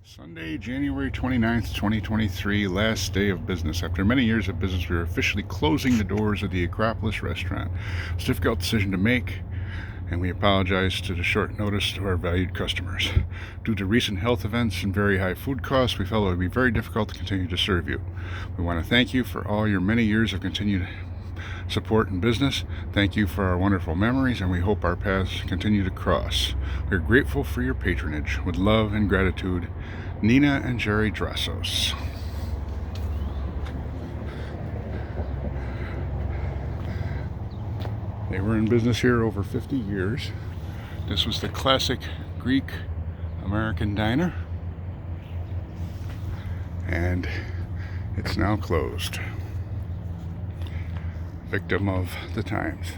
Sunday, January 29th, 2023, last day of business. After many years of business, we are officially closing the doors of the Acropolis restaurant. It's a difficult decision to make, and we apologize to the short notice to our valued customers. Due to recent health events and very high food costs, we felt it would be very difficult to continue to serve you. We want to thank you for all your many years of continued support in business. Thank you for our wonderful memories, and we hope our paths continue to cross. We are grateful for your patronage. With love and gratitude, Nina and Jerry Drassos. They were in business here over 50 years. This was the classic Greek American diner, and it's now closed. Victim of the times.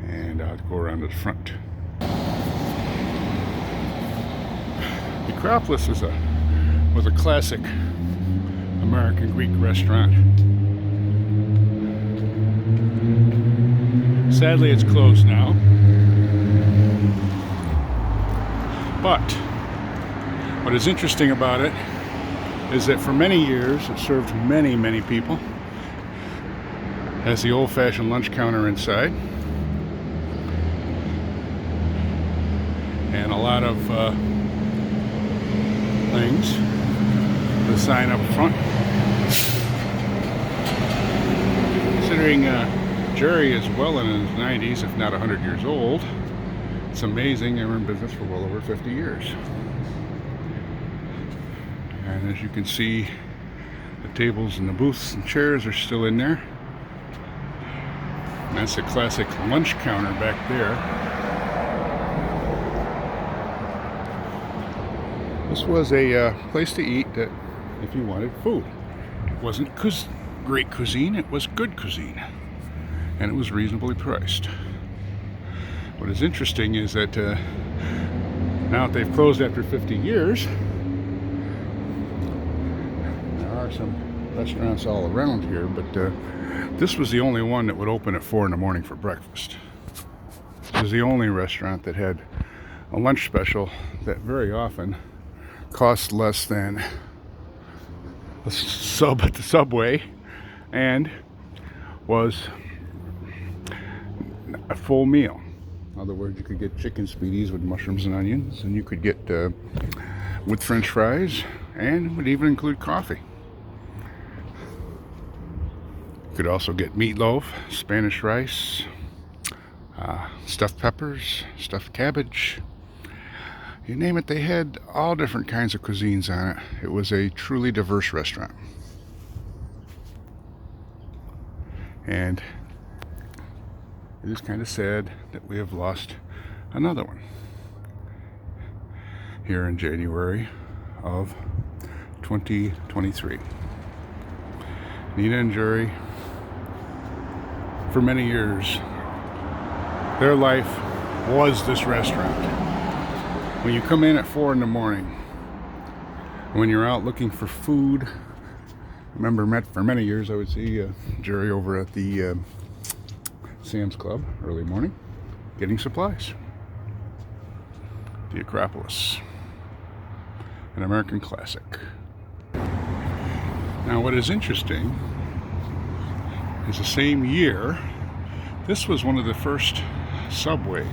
And I'll go around to the front. The Acropolis was a classic American Greek restaurant. Sadly, it's closed now. But what is interesting about it is that for many years it served many people. Has the old-fashioned lunch counter inside and a lot of things. The sign up front. Considering Jerry is well in his 90s, if not 100 years old, it's amazing they were in business for well over 50 years. And as you can see, the tables and the booths and chairs are still in there. And that's the classic lunch counter back there. This was a place to eat that if you wanted food. It wasn't great cuisine, it was good cuisine. And it was reasonably priced. What is interesting is that now that they've closed after 50 years, some restaurants all around here, but this was the only one that would open at 4 in the morning for breakfast. This was the only restaurant that had a lunch special that very often cost less than a sub at the Subway and was a full meal. In other words, you could get chicken speedies with mushrooms and onions, and you could get with French fries, and it would even include coffee. You could also get meatloaf, Spanish rice, stuffed peppers, stuffed cabbage. You name it, they had all different kinds of cuisines on it. It was a truly diverse restaurant. And it is kind of sad that we have lost another one here in January of 2023. Nina and Jerry, for many years, their life was this restaurant. When you come in at 4 in the morning, when you're out looking for food, remember for many years I would see Jerry over at the Sam's Club early morning getting supplies. The Acropolis, an American classic. Now what is interesting is the same year, this was one of the first subways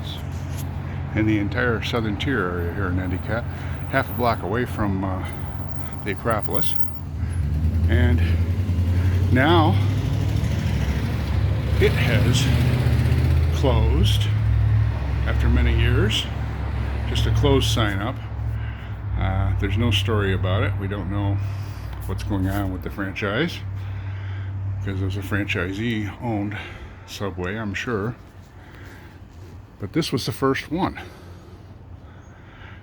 in the entire southern tier area here in Endicott, half a block away from the Acropolis. And now it has closed after many years. Just a closed sign up. There's no story about it. We don't know what's going on with the franchise, because it was a franchisee owned Subway, I'm sure. But this was the first one.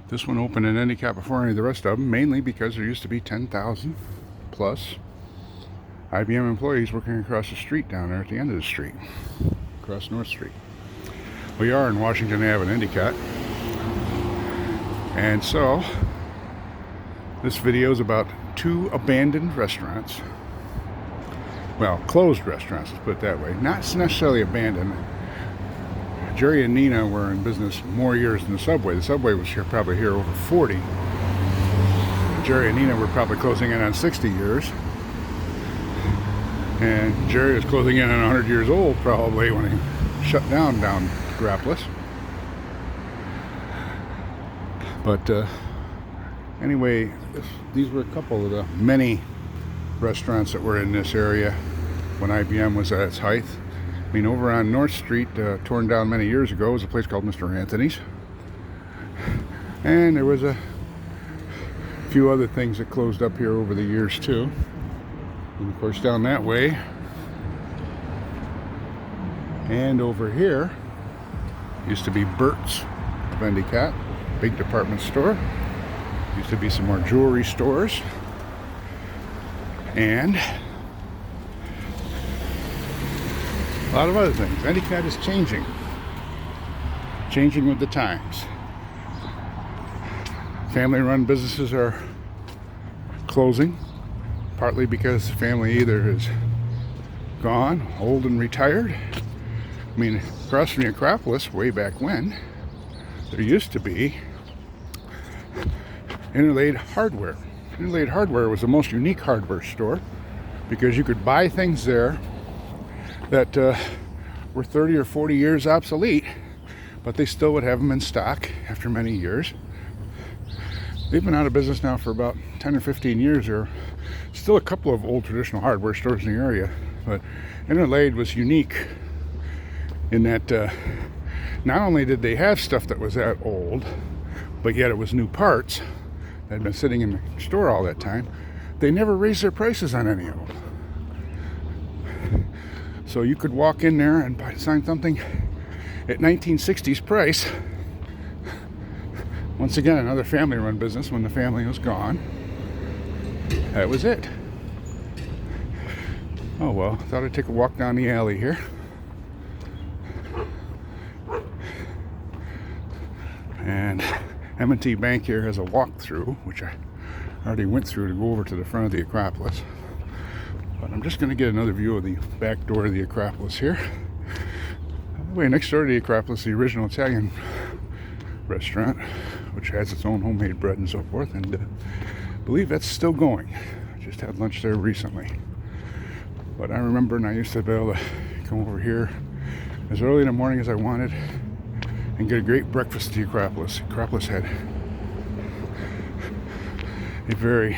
This one opened in Endicott before any of the rest of them, mainly because there used to be 10,000 plus IBM employees working across the street down there at the end of the street, across North Street. We are in Washington Ave in Endicott. And so this video is about 2 abandoned restaurants. Well, closed restaurants, let's put it that way. Not necessarily abandoned. Jerry and Nina were in business more years than the Subway. The Subway was here probably here over 40. Jerry and Nina were probably closing in on 60 years. And Jerry was closing in on 100 years old probably when he shut down Acropolis. But anyway, these were a couple of the many restaurants that were in this area when IBM was at its height. I mean, over on North Street, torn down many years ago, was a place called Mr. Anthony's. And there was a few other things that closed up here over the years too. And of course down that way and over here used to be Bert's of Endicott, big department store. Used to be some more jewelry stores. And a lot of other things. Endicott is changing with the times. Family-run businesses are closing, partly because the family either is gone, old and retired. I mean, across from the Acropolis, way back when, there used to be Interlaid Hardware. Interlaid Hardware was the most unique hardware store because you could buy things there that were 30 or 40 years obsolete, but they still would have them in stock after many years. They've been out of business now for about 10 or 15 years. There are still a couple of old traditional hardware stores in the area, but Interlaid was unique in that not only did they have stuff that was that old, but yet it was new parts that had been sitting in the store all that time. They never raised their prices on any of them. So you could walk in there and sign something at 1960s price. Once again, another family-run business when the family was gone. That was it. Oh well, thought I'd take a walk down the alley here. And M&T Bank here has a walk-through, which I already went through to go over to the front of the Acropolis. But I'm just going to get another view of the back door of the Acropolis here. By the way, next door to the Acropolis, the original Italian restaurant, which has its own homemade bread and so forth, and I believe that's still going. I just had lunch there recently. But I remember, and I used to be able to come over here as early in the morning as I wanted and get a great breakfast at the Acropolis. Acropolis had a very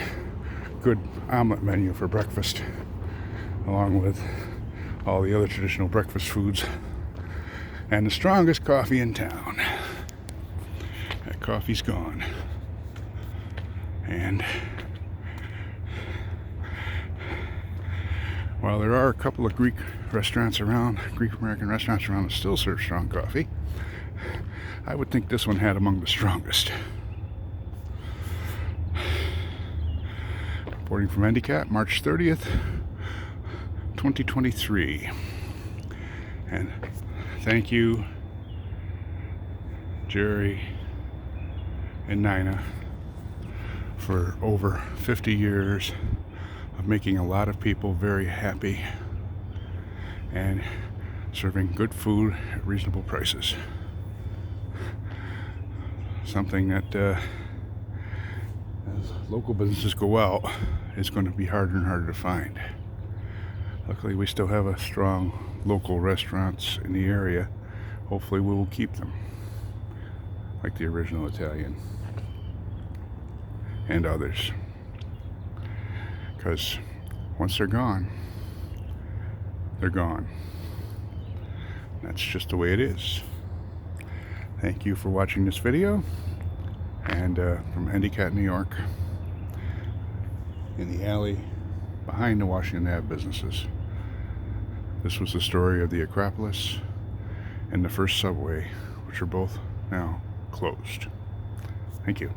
good omelet menu for breakfast, along with all the other traditional breakfast foods, and the strongest coffee in town. That coffee's gone. And while there are a couple of Greek restaurants around, Greek American restaurants around that still serve strong coffee, I would think this one had among the strongest. Reporting from Endicott, March 30th, 2023. And thank you, Jerry and Nina, for over 50 years of making a lot of people very happy and serving good food at reasonable prices. Something that as local businesses go out, is going to be harder and harder to find. Luckily, we still have a strong local restaurants in the area. Hopefully we will keep them, like the original Italian and others, because once they're gone, they're gone. That's just the way it is. Thank you for watching this video, and from Endicott, New York, in the alley behind the Washington Ave businesses, this was the story of the Acropolis and the First Subway, which are both now closed. Thank you.